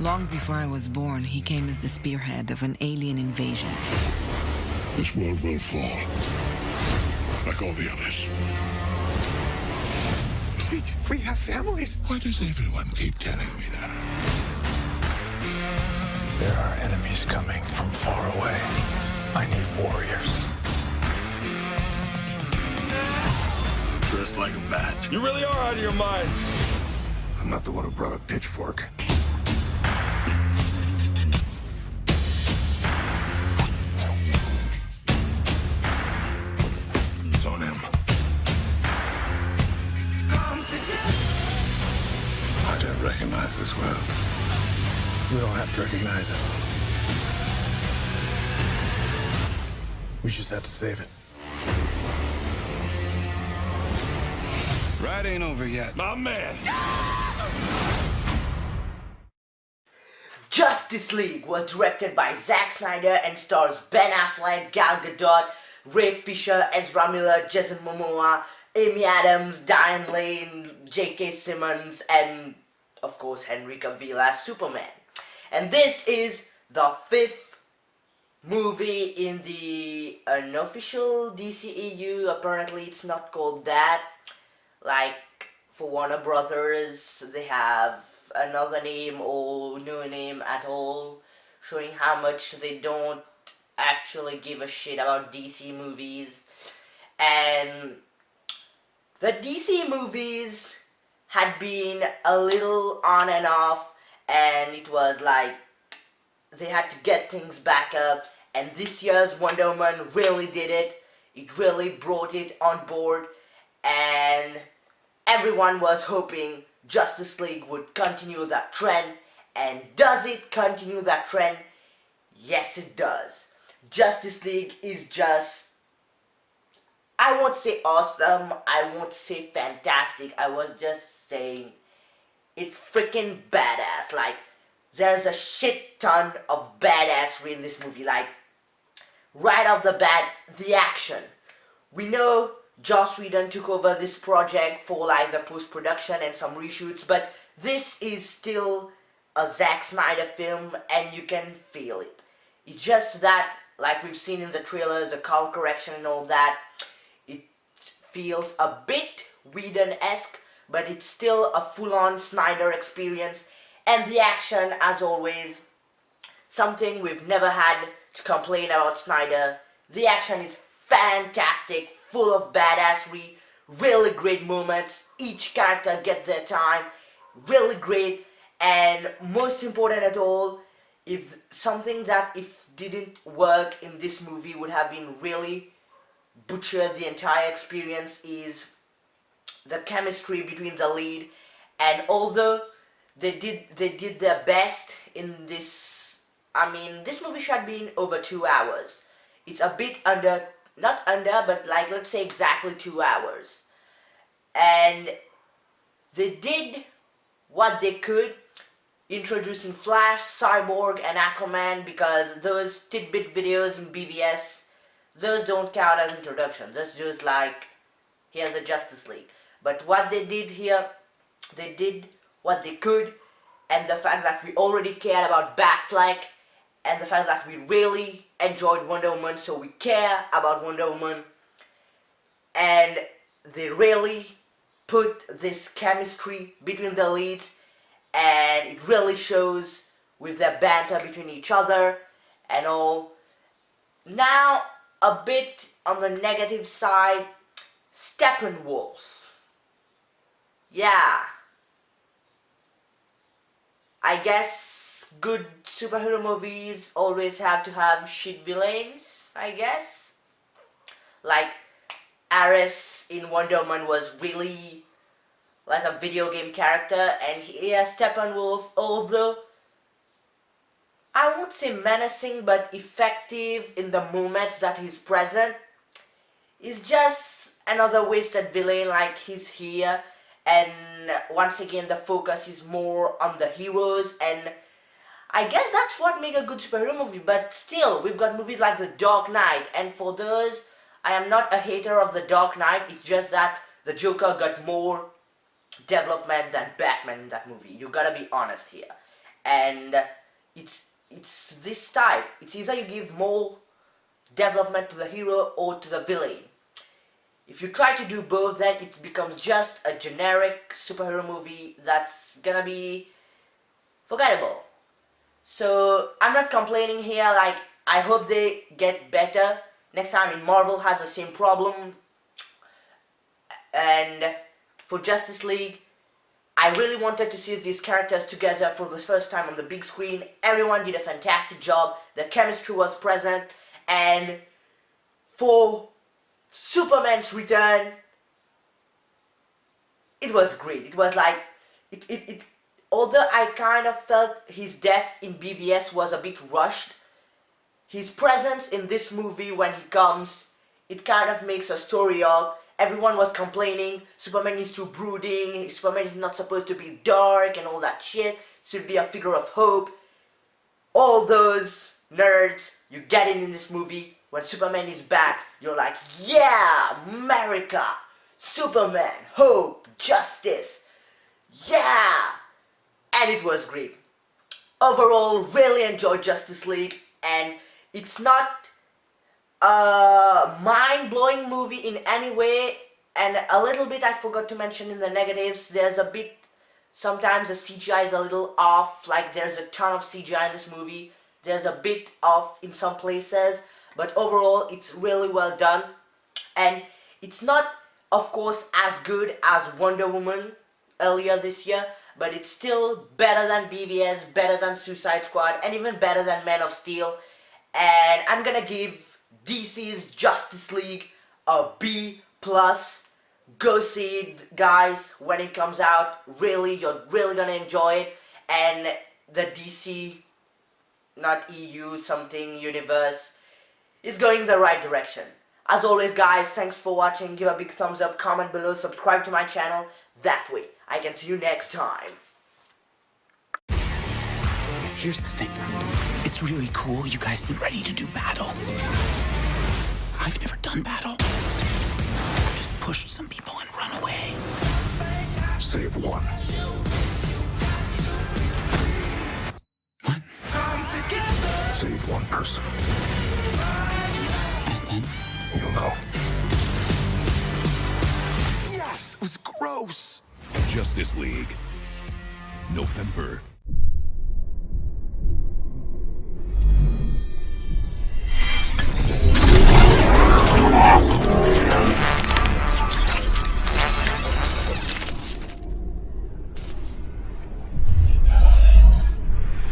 Long before I was born, he came as the spearhead of an alien invasion. This world will fall, like all the others. Please, we have families. Why does everyone keep telling me that? There are enemies coming from far away. I need warriors. Dressed like a bat. You really are out of your mind. I'm not the one who brought a pitchfork. It's on him. I don't recognize this world. We don't have to recognize it. We just have to save it. Ride ain't over yet. My man! Justice League was directed by Zack Snyder and stars Ben Affleck, Gal Gadot, Ray Fisher, Ezra Miller, Jason Momoa, Amy Adams, Diane Lane, J.K. Simmons, and of course Henry Cavill as Superman. And this is the 5th movie in the unofficial DCEU. Apparently it's not called that. Like for Warner Brothers, they have another name or no name at all, showing how much they don't actually give a shit about DC movies. And the DC movies had been a little on and off, and it was like they had to get things back up, and this year's Wonder Woman really did it. It really brought it on board, and everyone was hoping Justice League would continue that trend. And does it continue that trend? Yes, it does. Justice League is just, I won't say awesome, I won't say fantastic, I was just saying it's freaking badass. Like, there's a shit ton of badassery in this movie. Like, right off the bat, the action. We know Joss Whedon took over this project for like the post-production and some reshoots, but this is still a Zack Snyder film, and you can feel it. It's just that, like we've seen in the trailers, the color correction and all that, it feels a bit Whedon-esque, but it's still a full-on Snyder experience. And the action, as always, something we've never had to complain about Snyder. The action is fantastic, full of badassery, really great moments. Each character gets their time, really great. And most important at all, if something that if didn't work in this movie would have been really butchered the entire experience, is the chemistry between the lead. And although they did their best in this, I mean, this movie should have been over 2 hours. It's a bit under, not under, but like let's say exactly 2 hours. And they did what they could, introducing Flash, Cyborg, and Aquaman, because those tidbit videos in BVS, those don't count as introductions. That's just like, here's a Justice League. But what they did here, they did what they could, and the fact that we already cared about Affleck, and the fact that we really enjoyed Wonder Woman, so we care about Wonder Woman, and they really put this chemistry between the leads, and it really shows with their banter between each other and all. Now, a bit on the negative side, Steppenwolf. Yeah, I guess good superhero movies always have to have shit villains, I guess. Like, Ares in Wonder Woman was really like a video game character, and here Steppenwolf, although I won't say menacing but effective in the moments that he's present, is just another wasted villain. Like, he's here, and once again the focus is more on the heroes, and I guess that's what makes a good superhero movie. But still, we've got movies like The Dark Knight, and for those, I am not a hater of the Dark Knight. It's just that the Joker got more development than Batman in that movie. You gotta be honest here. And it's this type. It's either you give more development to the hero or to the villain. If you try to do both, then it becomes just a generic superhero movie that's gonna be forgettable. So I'm not complaining here. Like, I hope they get better next time. And Marvel has the same problem. And for Justice League, I really wanted to see these characters together for the first time on the big screen. Everyone did a fantastic job. The chemistry was present. And for Superman's return, it was great. It was like, although I kind of felt his death in BVS was a bit rushed, his presence in this movie when he comes, it kind of makes a story arc. Everyone was complaining, Superman is too brooding, Superman is not supposed to be dark and all that shit, it should be a figure of hope. All those nerds, you get it in this movie. When Superman is back, you're like, yeah, America, Superman, hope, justice, yeah, and it was great. Overall, really enjoyed Justice League, and it's not a mind-blowing movie in any way, and a little bit I forgot to mention in the negatives, there's a bit, sometimes the CGI is a little off, like there's a ton of CGI in this movie, there's a bit off in some places, but overall it's really well done, and it's not, of course, as good as Wonder Woman earlier this year, but it's still better than BVS, better than Suicide Squad, and even better than Man of Steel, and I'm gonna give DC's Justice League a B+. Go see it, guys, when it comes out. Really, you're really gonna enjoy it, and the DC, not EU, something universe, is going the right direction. As always, guys, thanks for watching. Give a big thumbs up, comment below, subscribe to my channel. That way, I can see you next time. Here's the thing. It's really cool you guys seem ready to do battle. I've never done battle. I've just pushed some people and run away. Save one. What? Save one person. And then? You'll know. Yes! It was gross! Justice League. November